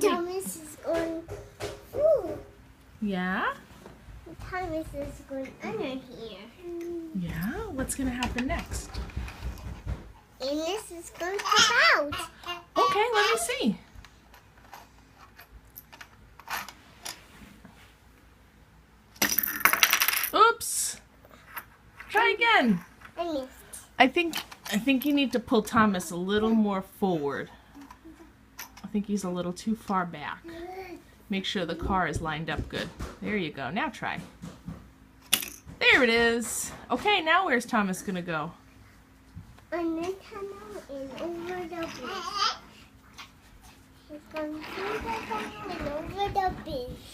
Thomas is going. Ooh. Yeah? Thomas is going under here. Yeah? What's going to happen next? And this is going to come out. Okay, let me see. Oops. Try again. I missed. I think you need to pull Thomas a little more forward. I think he's a little too far back. Make sure the car is lined up good. There you go. Now try. There it is. Okay, now where's Thomas gonna go? And then come out and over the bridge. He's going through the tunnel and over the bridge.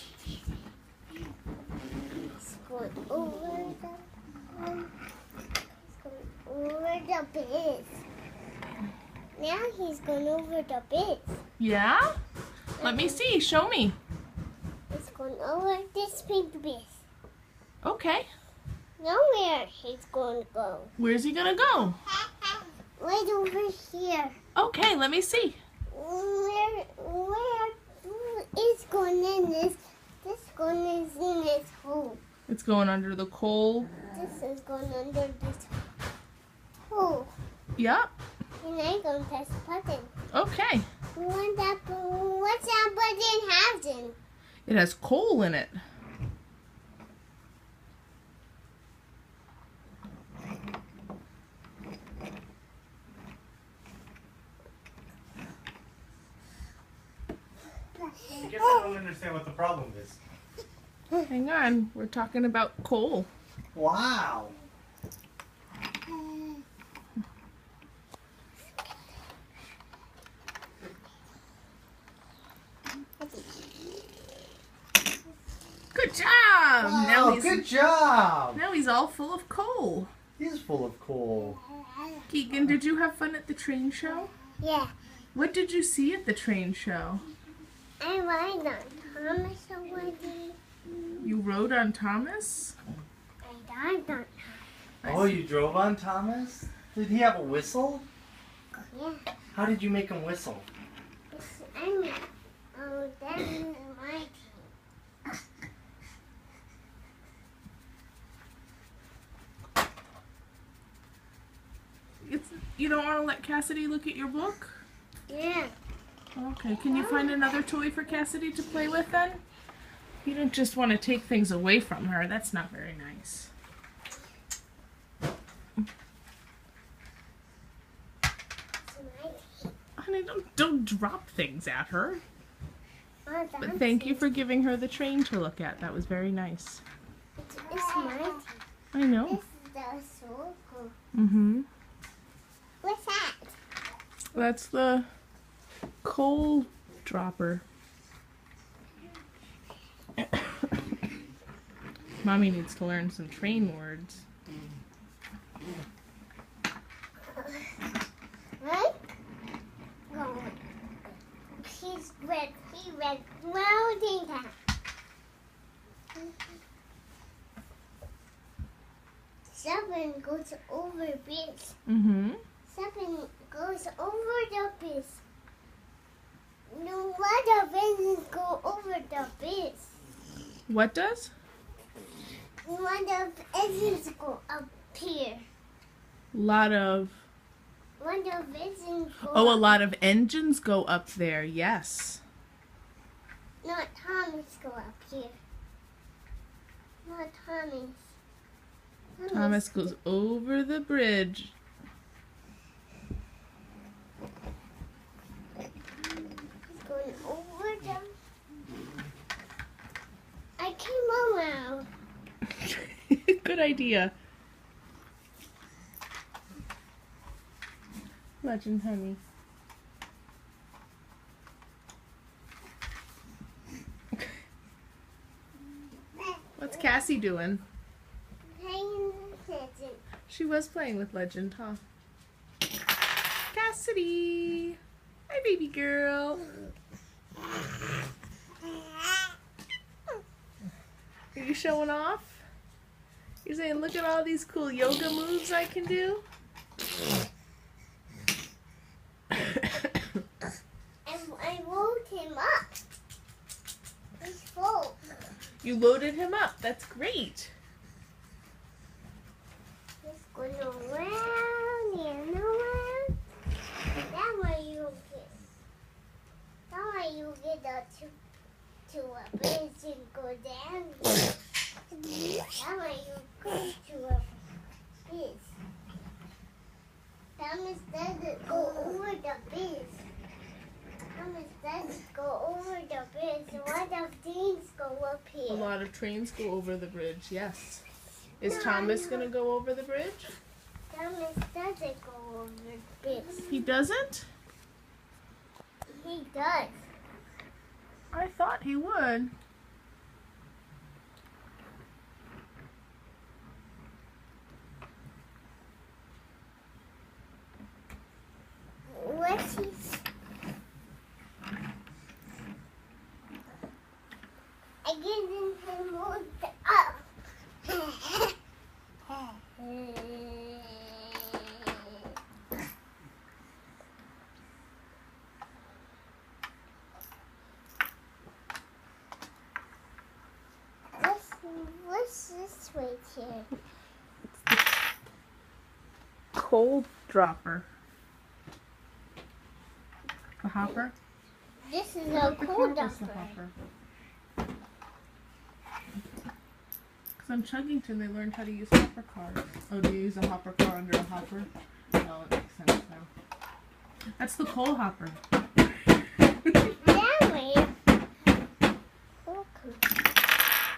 He's going over the bridge. Now he's going over the bridge. Yeah? Let me see. Show me. He's going over this big bridge. Okay. Now where he's going to go? Where's he gonna go? Right over here. Okay, let me see. Where is going in this going is in this hole. It's going under the coal. This is going under this hole. Yep. And I'm going to press the button. Okay. What's that button having? It has coal in it. I guess I don't understand what the problem is. Hang on. We're talking about coal. Wow. Good job. Wow, good job. Now he's all full of coal. He's full of coal. Keegan, did you have fun at the train show? Yeah. What did you see at the train show? I ride on Thomas already. You rode on Thomas? I ride on Oh, you drove on Thomas? Did he have a whistle? Yeah. How did you make him whistle? That is my team. You don't want to let Cassidy look at your book? Yeah. Okay, can you find another toy for Cassidy to play with then? You don't just want to take things away from her. That's not very nice. Honey, don't drop things at her. But thank you for giving her the train to look at. That was very nice. It's my team. I know. This is the circle. Mm-hmm. What's that? That's the coal dropper. Mommy needs to learn some train words. Right? Oh. He's red. He red. Welding that. Seven goes over bridge. Mm-hmm. 7 goes over the bridge. No, what doesn't go over the bridge? What does? What doesn't go up here? Lot of... What doesn't go Oh, a up- lot of engines go up there. Yes. Not Thomas go up here. Not Thomas. Thomas goes over the bridge. He's going over the... I came around. Good idea. Legend, honey. What's Cassie doing? She was playing with Legend, huh? Cassidy! Hi, baby girl. Are you showing off? You're saying, look at all these cool yoga moves I can do? I'm I rolled him up. He's full. You loaded him up. That's great. He's going around and around. That way you get to a bridge and go down. That way you go to a bridge. Thomas doesn't go over the bridge. Thomas doesn't go over the bridge. A lot of things go up A here. lot of trains go over the bridge, yes. Is No, Thomas no. going to go over the bridge? Thomas doesn't go over the bridge. He doesn't? He does. I thought he would. What's he? I get him moved up. What's this right here? Coal dropper. A hopper? This is a coal What's the dumper. hopper? Because on Chuggington they learned how to use hopper cars. Oh, do you use a hopper car under a hopper? No, it makes sense now. That's the coal hopper. That way.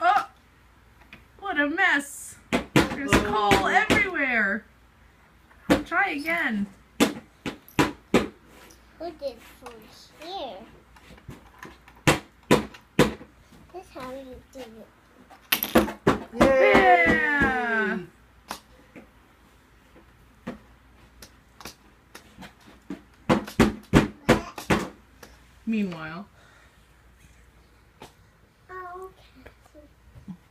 Oh! What a mess! There's coal everywhere! Try again. Who did from here? That's how you do it. Yeah! Meanwhile, Oh,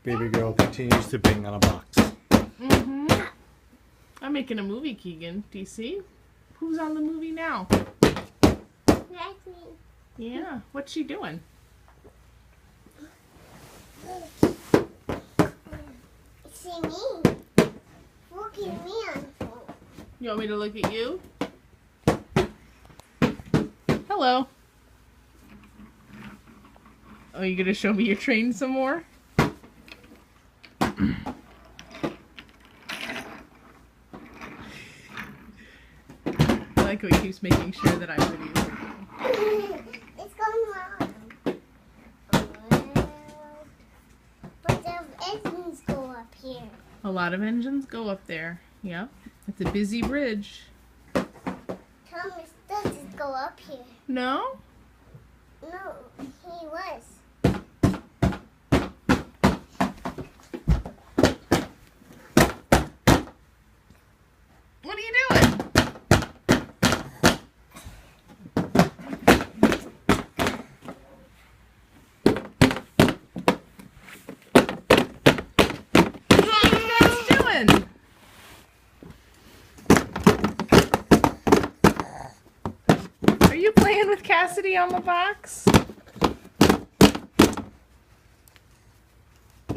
Baby girl continues to bang on a box. I'm making a movie, Keegan. Do you see? Who's on the movie now? that's me. Yeah, what's she doing? See me. Look at me on phone. You want me to look at you? Hello. Oh, you gonna show me your train some more? I like how he keeps making sure that I'm videoing. It's going round. But the engines go up here. A lot of engines go up there. Yep. It's a busy bridge. Thomas doesn't go up here. No? No, he was. What are you doing? What are you guys doing? Are you playing with Cassidy on the box? I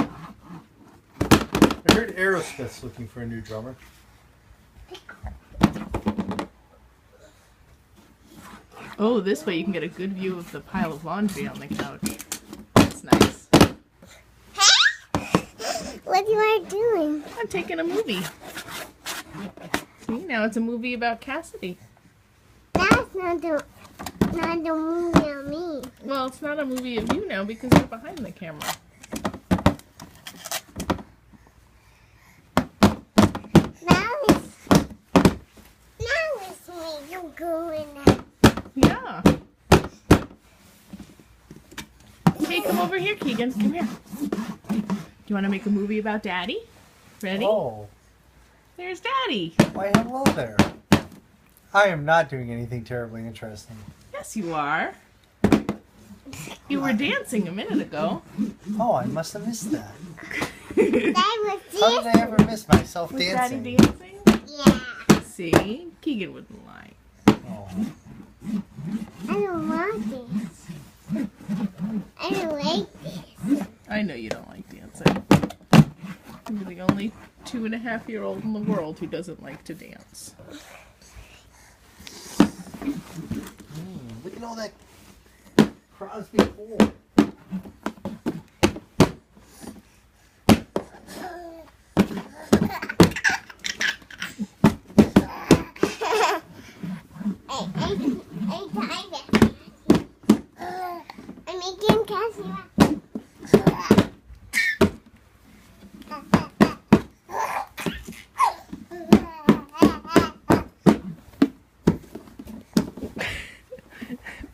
heard Aerosmith's looking for a new drummer. Oh, this way you can get a good view of the pile of laundry on the couch. That's nice. What you are doing? I'm taking a movie. See, now it's a movie about Cassidy. That's not the movie on me. Well, it's not a movie of you now because you're behind the camera. Now it's me. You go in there. Yeah. Hey, come over here, Keegan. Come here. Do you want to make a movie about Daddy? Ready? Oh, There's Daddy. why hello there. I am not doing anything terribly interesting. Yes, you are. You were dancing a minute ago. Oh, I must have missed that. That was How did I ever miss myself Was dancing? Daddy dancing? Yeah. See? Keegan wouldn't lie. Oh. don't want this. I don't like this. I know you don't like dancing. You're the only 2.5-year-old in the world who doesn't like to dance. Look at all that Crosby wool. I'm making Cassie.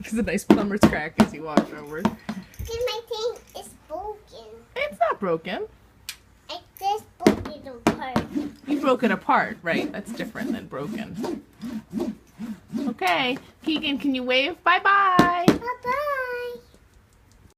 There's a nice plumber's crack as you walk over. My thing is broken. It's not broken. I just broke it apart. You broke it apart, right? That's different than broken. Okay, Keegan, can you wave? Bye-bye.